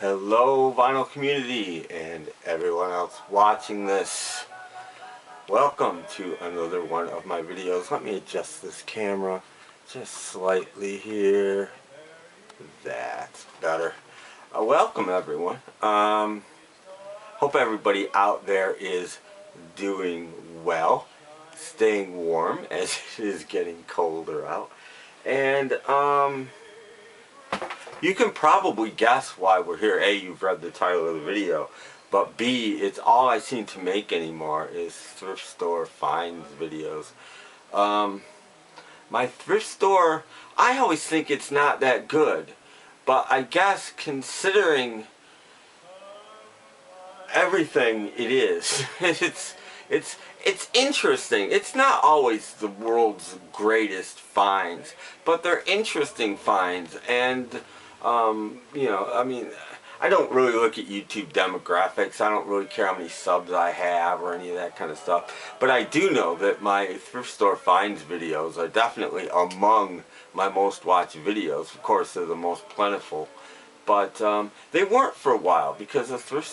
Hello vinyl community and everyone else watching this. Welcome to another one of my videos. Let me adjust this camera just slightly here. That's better. Welcome everyone. Hope everybody out there is doing well, staying warm as it is getting colder out. And you can probably guess why we're here. A, you've read the title of the video. But B, it's all I seem to make anymore is thrift store finds videos. My thrift store, I always think it's not that good. But I guess considering everything it is, it's interesting. It's not always the world's greatest finds, but they're interesting finds. And you know, I mean, I don't really look at YouTube demographics. I don't really care how many subs I have or any of that kind of stuff. But I do know that my thrift store finds videos are definitely among my most watched videos. Of course, they're the most plentiful. But they weren't for a while because the thrift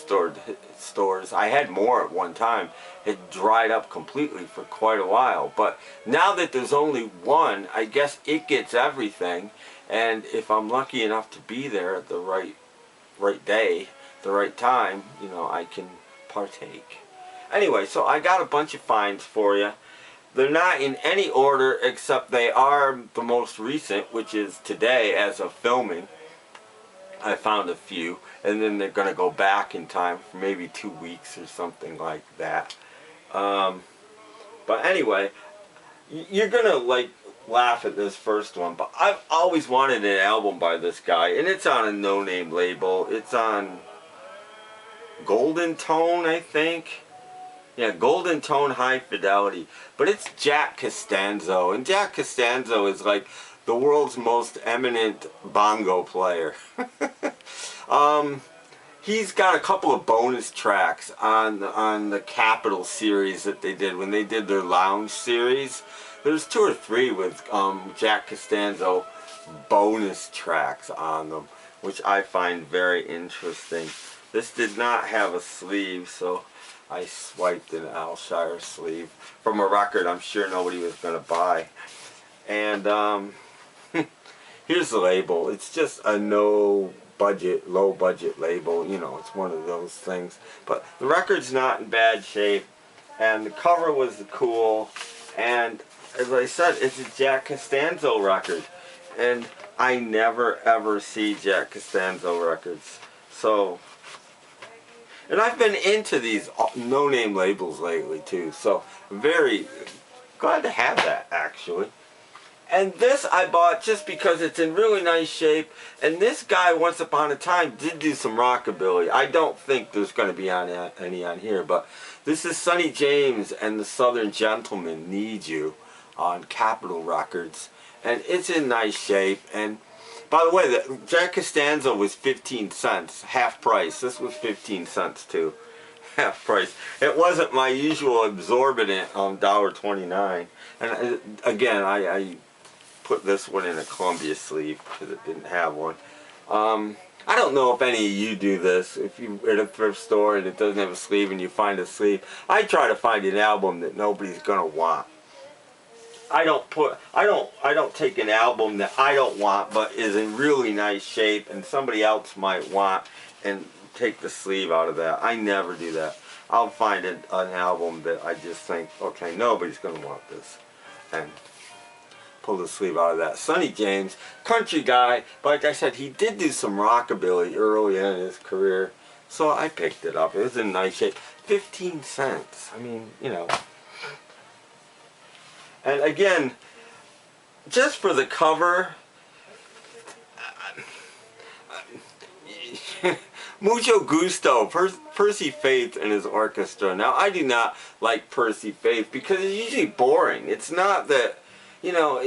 stores, I had more at one time, had dried up completely for quite a while. But now that there's only one, I guess it gets everything. And if I'm lucky enough to be there at the right day, the right time, you know, I can partake. Anyway, so I got a bunch of finds for you. They're not in any order except they are the most recent, which is today as of filming. I found a few, and then they're going to go back in time for maybe 2 weeks or something like that. But anyway, you're going to like laugh at this first one, but I've always wanted an album by this guy, and it's on a no-name label. It's on Golden Tone, I think. Yeah, Golden Tone High Fidelity. But it's Jack Costanzo, and Jack Costanzo is like the world's most eminent bongo player. He's got a couple of bonus tracks on the Capitol series that they did when they did their Lounge series. There's 2 or 3 with Jack Costanzo bonus tracks on them, which I find very interesting. This did not have a sleeve, so I swiped an Alshire sleeve from a record I'm sure nobody was going to buy. And here's the label. It's just a low budget label. You know, it's one of those things. But the record's not in bad shape, and the cover was cool. And as I said, it's a Jack Costanzo record, and I never ever see Jack Costanzo records. So, and I've been into these no-name labels lately too, so I'm very glad to have that actually. And this I bought just because it's in really nice shape, and this guy once upon a time did do some rockabilly. I don't think there's going to be any on here, but this is Sonny James and the Southern Gentlemen Need You on Capitol Records, and it's in nice shape. And by the way, the Jack Costanzo was 15 cents, half price. This was 15 cents too, half price. It wasn't my usual exorbitant $1.29. And again, I put this one in a Columbia sleeve because it didn't have one. I don't know if any of you do this. If you're at a thrift store and it doesn't have a sleeve and you find a sleeve, I try to find an album that nobody's gonna want. I don't take an album that I don't want but is in really nice shape and somebody else might want and take the sleeve out of that. I never do that. I'll find an album that I just think, okay, nobody's gonna want this, and pull the sleeve out of that. Sonny James, country guy, but like I said, he did do some rockabilly early in his career, so I picked it up. It was in nice shape. 15 cents. I mean, you know. And again, just for the cover, Mucho Gusto, Percy Faith and his orchestra. Now, I do not like Percy Faith because it's usually boring. It's not that, you know,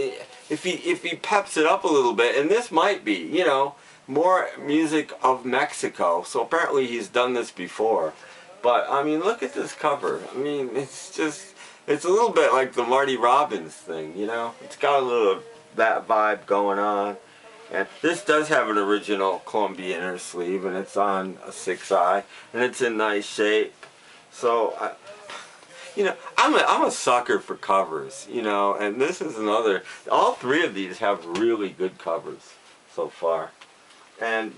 if he peps it up a little bit, and this might be, you know, more music of Mexico. So apparently he's done this before. But, I mean, look at this cover. I mean, it's just, it's a little bit like the Marty Robbins thing, you know. It's got a little of that vibe going on. And this does have an original Columbia inner sleeve, and it's on a 6i, and it's in nice shape. So, you know, I'm a sucker for covers, you know, and this is another, all three of these have really good covers so far. And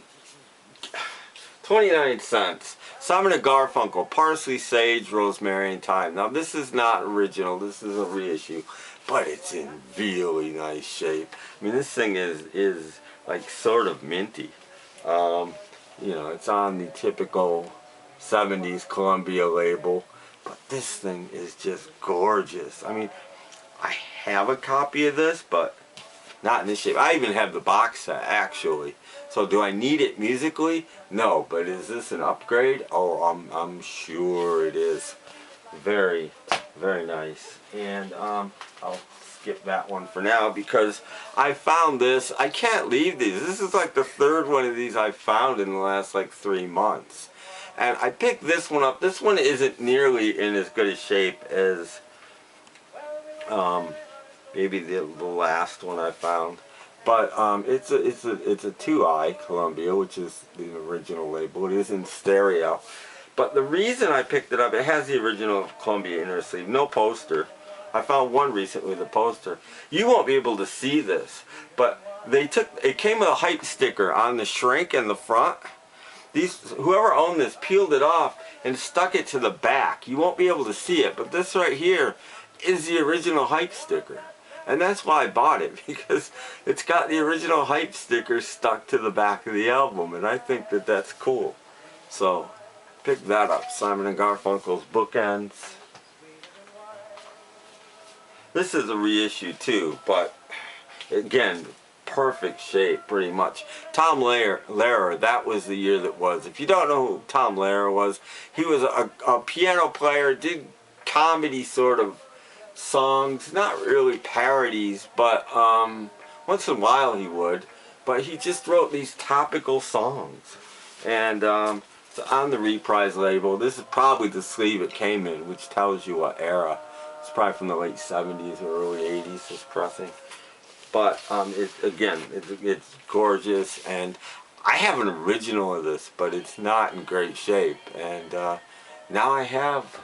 29 cents. Simon & Garfunkel, Parsley, Sage, Rosemary, and Thyme. Now this is not original, this is a reissue, but it's in really nice shape. I mean, this thing is like sort of minty. You know, it's on the typical 70s Columbia label, but this thing is just gorgeous. I mean, I have a copy of this, but not in this shape. I even have the box set, actually. So do I need it musically? No, but is this an upgrade? Oh, I'm sure it is. Very, very nice. And I'll skip that one for now because I found this. I can't leave these. This is like the third one of these I've found in the last like 3 months. And I picked this one up. This one isn't nearly in as good a shape as maybe the last one I found. But it's a 2i Columbia, which is the original label. It is in stereo. But the reason I picked it up, it has the original Columbia inner sleeve, no poster. I found one recently with a poster. You won't be able to see this, but it came with a hype sticker on the shrink in the front. Whoever owned this peeled it off and stuck it to the back. You won't be able to see it, but this right here is the original hype sticker. And that's why I bought it, because it's got the original hype sticker stuck to the back of the album, and I think that that's cool. So, pick that up, Simon & Garfunkel's Bookends. This is a reissue too, but again, perfect shape pretty much. Tom Lehrer, that was the year that was. If you don't know who Tom Lehrer was, he was a piano player, did comedy sort of songs, not really parodies, but once in a while he would. But he just wrote these topical songs, and it's on the Reprise label. This is probably the sleeve it came in, which tells you what era. It's probably from the late 70s or early 80s, this pressing. But it's gorgeous, and I have an original of this, but it's not in great shape. And now I have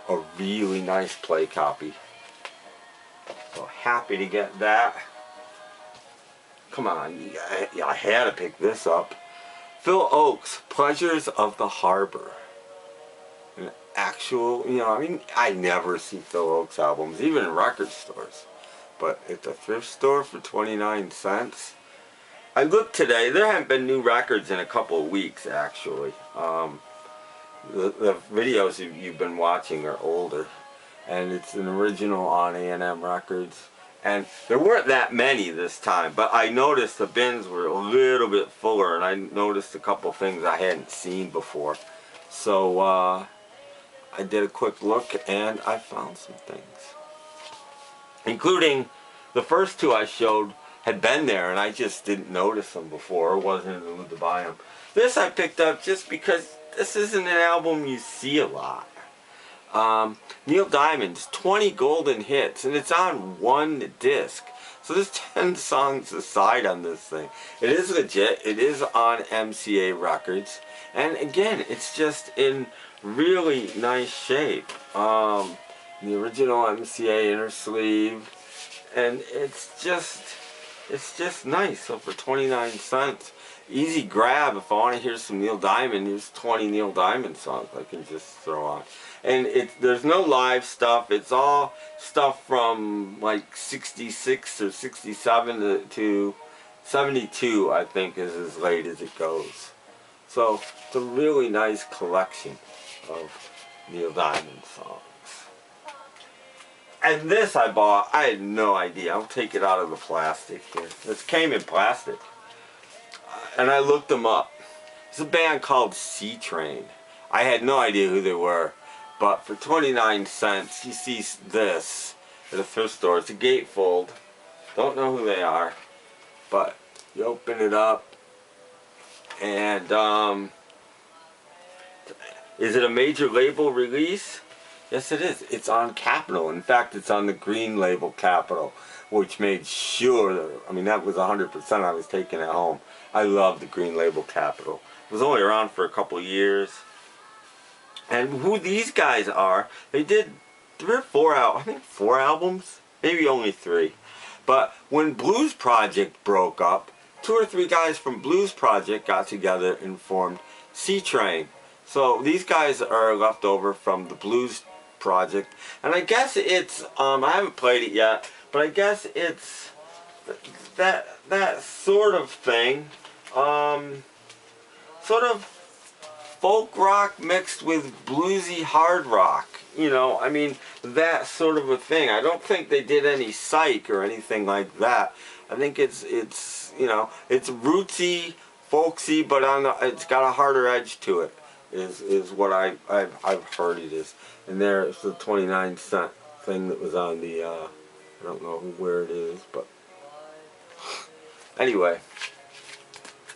a really nice play copy. So happy to get that. Come on, I had to pick this up. Phil Oakes, Pleasures of the Harbor. An actual, you know, I mean, I never see Phil Oakes albums, even in record stores. But at the thrift store for 29 cents. I looked today, there haven't been new records in a couple of weeks, actually. The videos you've been watching are older, and it's an original on A&M Records, and there weren't that many this time, but I noticed the bins were a little bit fuller, and I noticed a couple things I hadn't seen before. So I did a quick look, and I found some things, including the first two I showed had been there, and I just didn't notice them before, or wasn't in the mood to buy them. This I picked up just because this isn't an album you see a lot. Neil Diamond's 20 Golden Hits, and it's on one disc. So there's 10 songs aside on this thing. It is legit. It is on MCA Records. And again, it's just in really nice shape. The original MCA inner sleeve. And it's just nice. So for 29 cents. Easy grab. If I want to hear some Neil Diamond, there's 20 Neil Diamond songs I can just throw on. And there's no live stuff. It's all stuff from like 66 or 67 to 72, I think, is as late as it goes. So it's a really nice collection of Neil Diamond songs. And this I bought, I had no idea. I'll take it out of the plastic here. This came in plastic. And I looked them up. It's a band called C Train. I had no idea who they were. But for 29 cents, you see this at a thrift store. It's a gatefold. Don't know who they are. But you open it up. And is it a major label release? Yes, it is. It's on Capitol. In fact, it's on the green label Capitol, which made sure, I mean, that was 100% I was taking it home. I love the green label Capitol. It was only around for a couple years. And who these guys are, they did 3 or 4 I think 4 albums, maybe only 3. But when Blues Project broke up, 2 or 3 guys from Blues Project got together and formed C-Train. So these guys are left over from the Blues Project, and I guess it's I haven't played it yet, but I guess it's that sort of thing, sort of folk rock mixed with bluesy hard rock. You know, I mean, that sort of a thing. I don't think they did any psych or anything like that. I think it's you know, it's rootsy, folksy, but it's got a harder edge to it. Is what I've heard it is. And there's the 29-cent thing that was on the I don't know where it is, but anyway,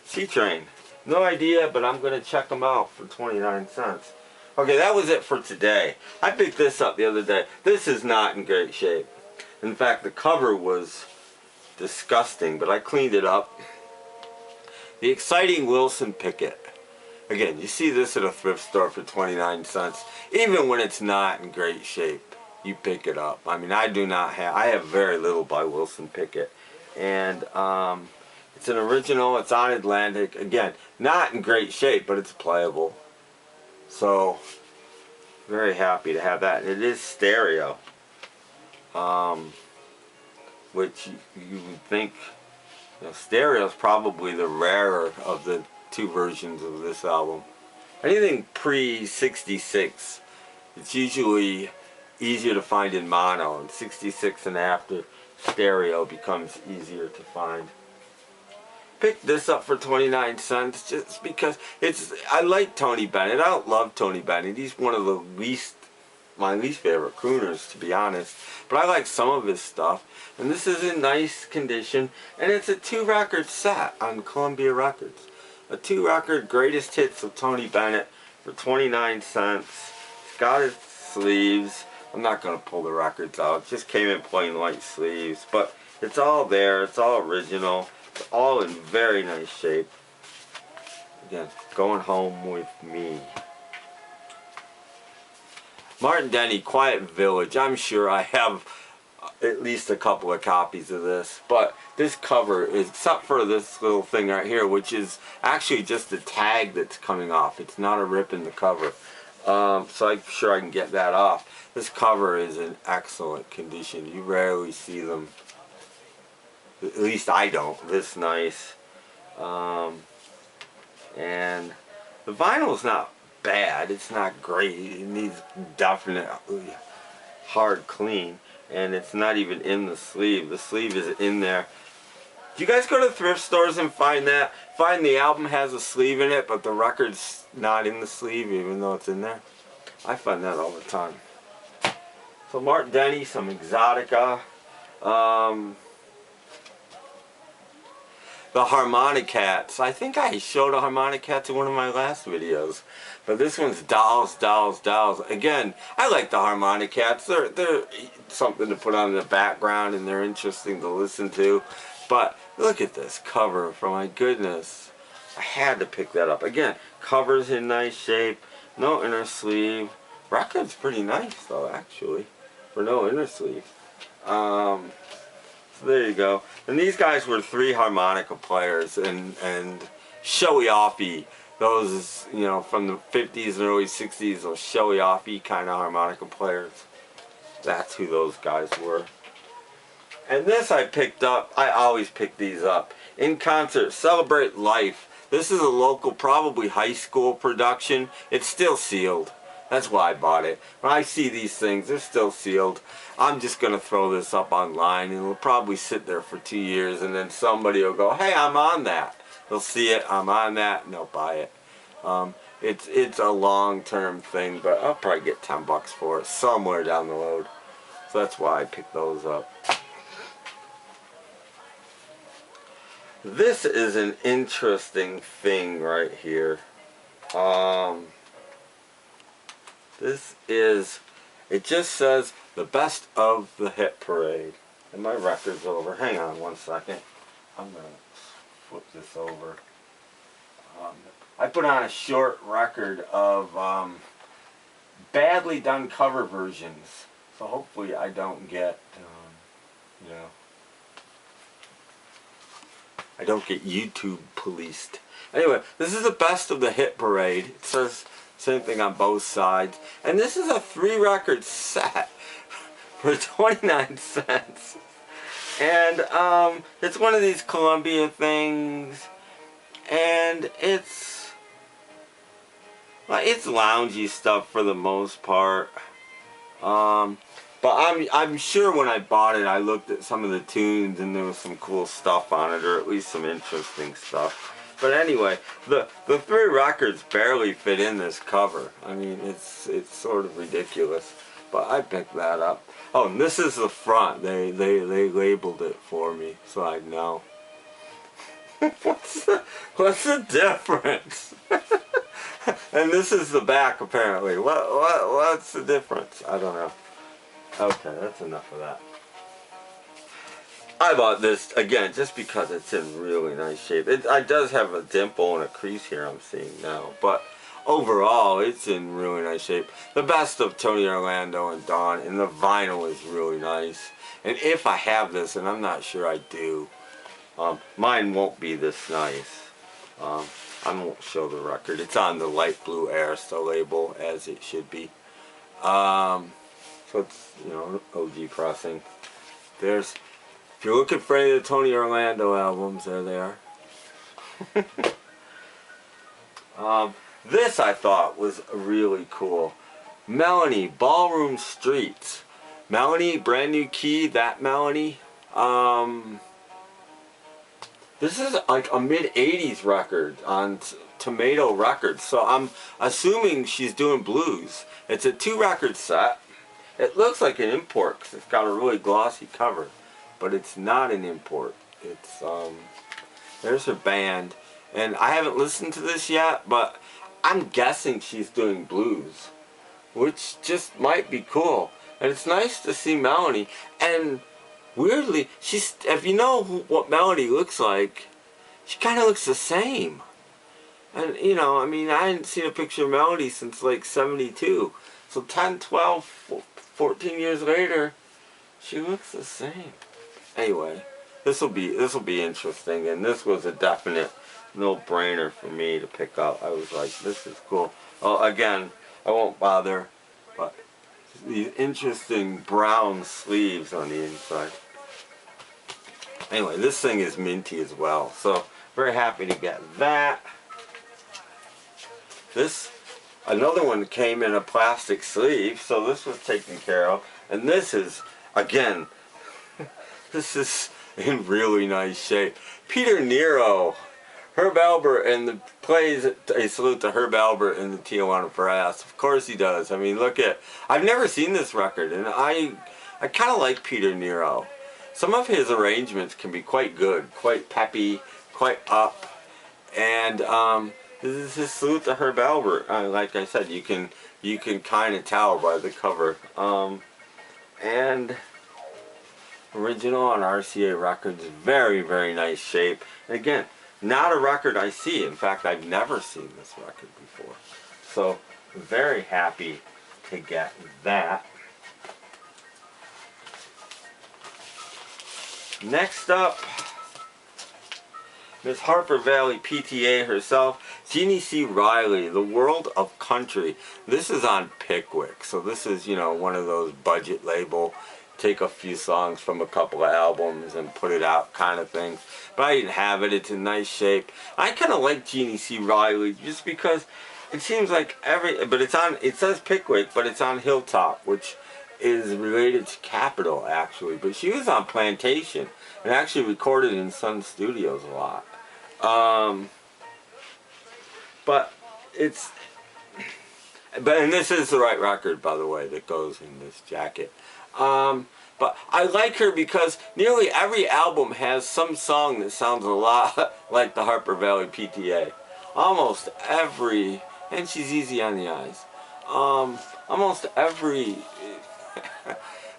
C-Train. No idea, but I'm going to check them out for 29 cents. Okay, that was it for today. I picked this up the other day. This is not in great shape. In fact, the cover was disgusting, but I cleaned it up. The Exciting Wilson Pickett. Again, you see this at a thrift store for 29 cents. Even when it's not in great shape, you pick it up. I mean, I have very little by Wilson Pickett. And, it's an original, it's on Atlantic. Again, not in great shape, but it's playable. So, very happy to have that. And it is stereo. Which you would think, you know, stereo is probably the rarer of the 2 versions of this album. Anything pre-66, it's usually easier to find in mono. And 66 and after, stereo becomes easier to find. Picked this up for 29 cents just because I like Tony Bennett. I don't love Tony Bennett. He's one of my least favorite crooners, to be honest. But I like some of his stuff. And this is in nice condition. And it's a 2-record set on Columbia Records. A 2-record greatest hits of Tony Bennett for 29 cents. It's got its sleeves. I'm not going to pull the records out. It just came in plain white sleeves. But it's all there. It's all original. It's all in very nice shape. Again, Going Home With Me. Martin Denny, Quiet Village. I'm sure I have at least a couple of copies of this. But this cover is, except for this little thing right here, which is actually just the tag that's coming off. It's not a rip in the cover. So I'm sure I can get that off. This cover is in excellent condition. You rarely see them. At least I don't. This nice. And the vinyl's not bad. It's not great. It needs definite hard clean. And it's not even in the sleeve. The sleeve is in there. Do you guys go to thrift stores and find that? Find the album has a sleeve in it, but the record's not in the sleeve even though it's in there? I find that all the time. So Martin Denny, some Exotica. The Harmonicats. I think I showed a Harmonicats in one of my last videos. But this one's Dolls, Dolls, Dolls. Again, I like the Harmonicats. They're something to put on in the background and they're interesting to listen to. But look at this cover, for my goodness. I had to pick that up. Again, cover's in nice shape. No inner sleeve. Record's pretty nice though, actually. For no inner sleeve. So there you go. And these guys were 3 harmonica players and showy offy. Those, you know, from the 50s and early 60s, those showy offy kind of harmonica players. That's who those guys were. And this I picked up. I always pick these up. In Concert, Celebrate Life. This is a local, probably high school production. It's still sealed. That's why I bought it. When I see these things, they're still sealed. I'm just going to throw this up online and it'll probably sit there for 2 years and then somebody will go, hey, I'm on that. They'll see it, I'm on that, and they'll buy it. It's a long-term thing, but I'll probably get 10 bucks for it somewhere down the road. So that's why I picked those up. This is an interesting thing right here. This is It just says the best of the hit parade. And my record's over. Hang on one second. I'm going to flip this over. I put on a short record of badly done cover versions. So hopefully I don't get, you know, I don't get YouTube policed. Anyway, this is the best of the hit parade. It says same thing on both sides. And this is a 3-record set for 29 cents. And it's one of these Columbia things. And it's loungy stuff for the most part. But I'm sure when I bought it, I looked at some of the tunes and there was some cool stuff on it, or at least some interesting stuff. But anyway, the 3 records barely fit in this cover. I mean, it's sort of ridiculous. But I picked that up. Oh, and this is the front. They labeled it for me, so I know. What's the difference? And this is the back, apparently. What's the difference? I don't know. Okay, that's enough of that. I bought this, again, just because it's in really nice shape. It does have a dimple and a crease here I'm seeing now, but overall, it's in really nice shape. The best of Tony Orlando and Dawn, and the vinyl is really nice. And if I have this, and I'm not sure I do, mine won't be this nice. I won't show the record. It's on the light blue Arista label, as it should be. So it's, you know, OG pressing. There's, if you're looking for any of the Tony Orlando albums, there they are. This I thought was really cool. Melanie, Ballroom Streets. Melanie, brand new key, that Melanie. This is like a mid-80s record on Tomato Records, so I'm assuming she's doing blues. It's a 2-record set. It looks like an import because it's got a really glossy cover, but it's not an import. It's, there's her band, and I haven't listened to this yet, but I'm guessing she's doing blues, which just might be cool. And it's nice to see Melanie, and weirdly, she's, if you know what Melanie looks like, she kind of looks the same. And, you know, I mean, I hadn't seen a picture of Melanie since like 72. So 10, 12, 14 years later, she looks the same. Anyway, this will be interesting, and this was a definite no-brainer for me to pick up. I was like, this is cool. Well, again, I won't bother, but these interesting brown sleeves on the inside. Anyway, this thing is minty as well, so very happy to get that. This, another one came in a plastic sleeve, so this was taken care of. And this is, again, this is in really nice shape. Peter Nero, Herb Alpert, and the plays a salute to Herb Alpert and the Tijuana Brass. Of course he does. I mean, look at, I've never seen this record, and I kind of like Peter Nero. Some of his arrangements can be quite good, quite peppy, quite up, and this is his salute to Herb Alpert. Like I said, you can kind of tell by the cover. And original on RCA Records, very, very nice shape. And again, not a record I see. In fact, I've never seen this record before. So, very happy to get that. Next up, Miss Harper Valley PTA herself, Jeannie C. Riley, The World of Country. This is on Pickwick, so this is, you know, one of those budget label, take a few songs from a couple of albums and put it out kind of things. But I didn't have it. It's in nice shape. I kind of like Jeannie C. Riley just because it seems like but it's on, it says Pickwick, but it's on Hilltop, which is related to Capitol actually. But she was on Plantation and actually recorded in Sun Studios a lot. But and this is the right record, by the way, that goes in this jacket. But I like her because nearly every album has some song that sounds a lot like the Harper Valley PTA. Almost every, and she's easy on the eyes. almost every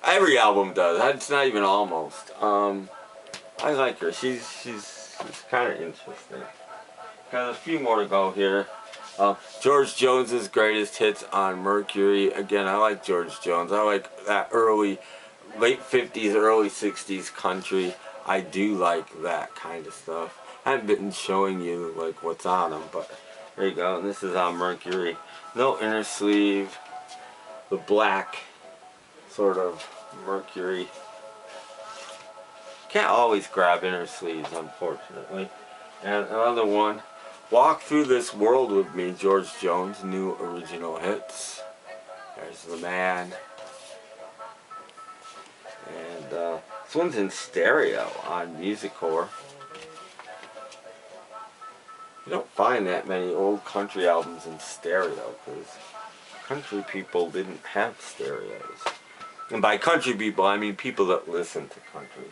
every album does. It's not even almost. I like her. She's kind of interesting. Got a few more to go here. George Jones's greatest hits on Mercury. Again, I like George Jones. I like that early, late 50s, early 60s country. I do like that kind of stuff. I haven't been showing you like what's on them, but there you go. And this is on Mercury. No inner sleeve. The black sort of Mercury. Can't always grab inner sleeves, unfortunately. And another one. Walk Through This World With Me, George Jones, new original hits. There's The Man. And this one's in stereo on Musicore. You don't find that many old country albums in stereo because country people didn't have stereos. And by country people, I mean people that listen to country.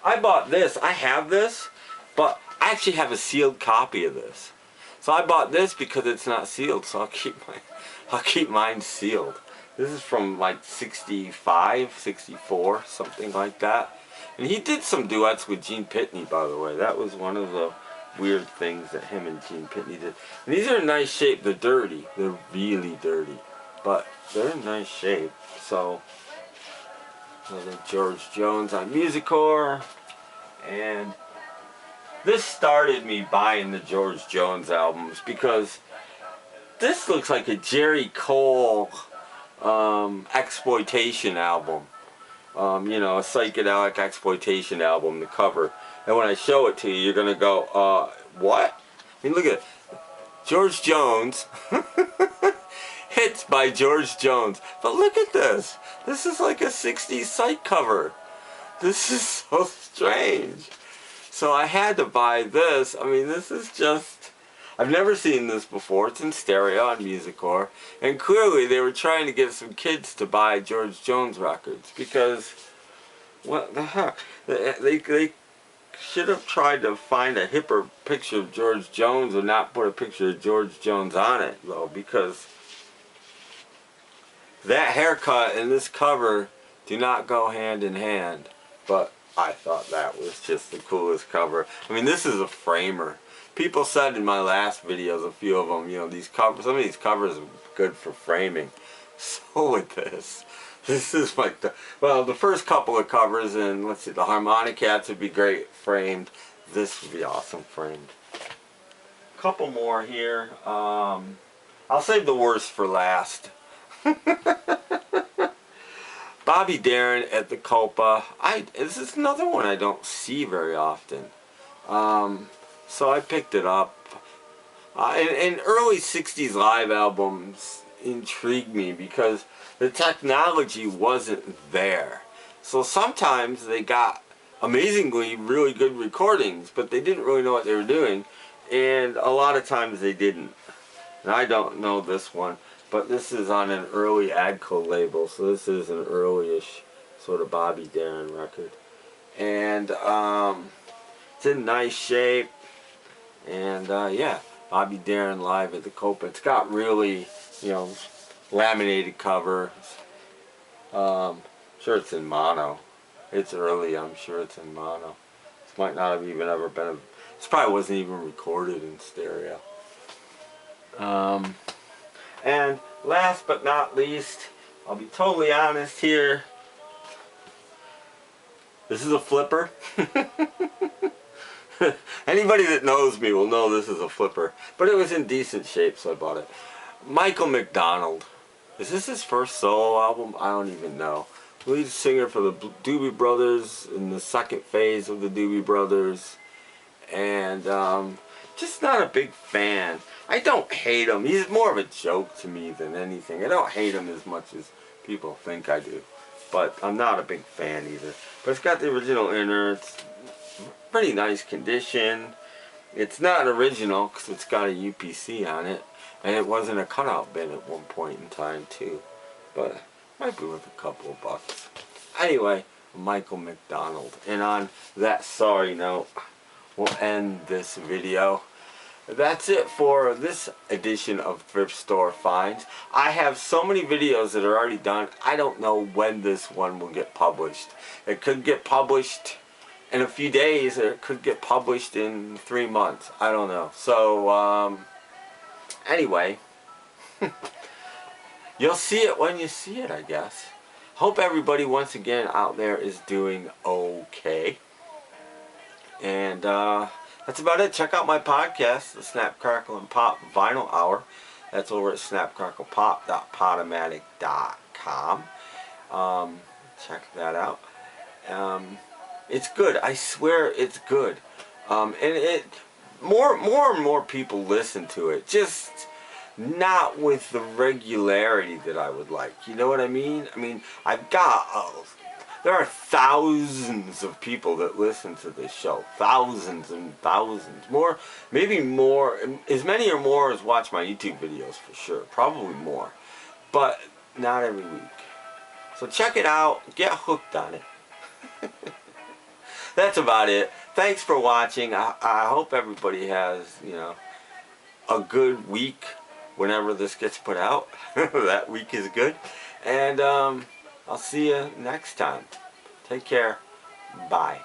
I bought this. I have this, but I actually have a sealed copy of this. So I bought this because it's not sealed, so I'll keep mine sealed. This is from like 65, 64, something like that. And he did some duets with Gene Pitney, by the way. That was one of the weird things that him and Gene Pitney did. And these are in nice shape. They're dirty. They're really dirty. But they're in nice shape. So, another George Jones on Musicore. And this started me buying the George Jones albums because this looks like a Jerry Cole exploitation album. You know, a psychedelic exploitation album, the cover. And when I show it to you, you're going to go, what? I mean, look at it. George Jones. Hits by George Jones. But look at this. This is like a 60s site cover. This is so strange. So I had to buy this. I mean, this is just... I've never seen this before. It's in stereo on Musicore. And clearly they were trying to get some kids to buy George Jones records. Because, what the heck? They should have tried to find a hipper picture of George Jones and not put a picture of George Jones on it, though. Because that haircut and this cover do not go hand in hand. But I thought that was just the coolest cover. I mean, this is a framer. People said in my last videos, a few of them, you know, these covers, some of these covers are good for framing. So with this is like the, well, the first couple of covers, and let's see, the Harmonic Cats would be great framed. This would be awesome framed. A couple more here. I'll save the worst for last. Bobby Darin at the Copa. This is another one I don't see very often. So I picked it up. And early 60s live albums intrigued me because the technology wasn't there. So sometimes they got amazingly really good recordings, but they didn't really know what they were doing. And a lot of times they didn't. And I don't know this one. But this is on an early Adco label, so this is an early-ish sort of Bobby Darin record. And it's in nice shape. And yeah, Bobby Darin live at the Copa. It's got really, you know, laminated covers. Sure it's in mono. It's early, I'm sure it's in mono. This might not have even ever been, this probably wasn't even recorded in stereo. And last but not least, I'll be totally honest here. This is a flipper. Anybody that knows me will know this is a flipper. But it was in decent shape, so I bought it. Michael McDonald. Is this his first solo album? I don't even know. Lead singer for the Doobie Brothers in the second phase of the Doobie Brothers. And just not a big fan. I don't hate him. He's more of a joke to me than anything. I don't hate him as much as people think I do. But I'm not a big fan either. But it's got the original innards. Pretty nice condition. It's not original because it's got a UPC on it. And it was in a cutout bin at one point in time too. But might be worth a couple of bucks. Anyway, Michael McDonald. And on that sorry note, we'll end this video. that's it for this edition of Thrift Store Finds. I have so many videos that are already done. I don't know when this one will get published. It could get published in a few days, or it could get published in 3 months. I don't know. So, anyway, you'll see it when you see it, I guess. Hope everybody once again out there is doing okay. And that's about it. Check out my podcast, the Snap, Crackle, and Pop Vinyl Hour. That's over at snapcracklepop.podomatic.com. Check that out. It's good. I swear it's good. And more and more people listen to it. Just not with the regularity that I would like. You know what I mean? I mean, there are thousands of people that listen to this show. Thousands and thousands. More, maybe more, as many or more as watch my YouTube videos for sure. Probably more. But not every week. So check it out. Get hooked on it. That's about it. Thanks for watching. I hope everybody has, you know, a good week whenever this gets put out. That week is good. And I'll see you next time. Take care. Bye.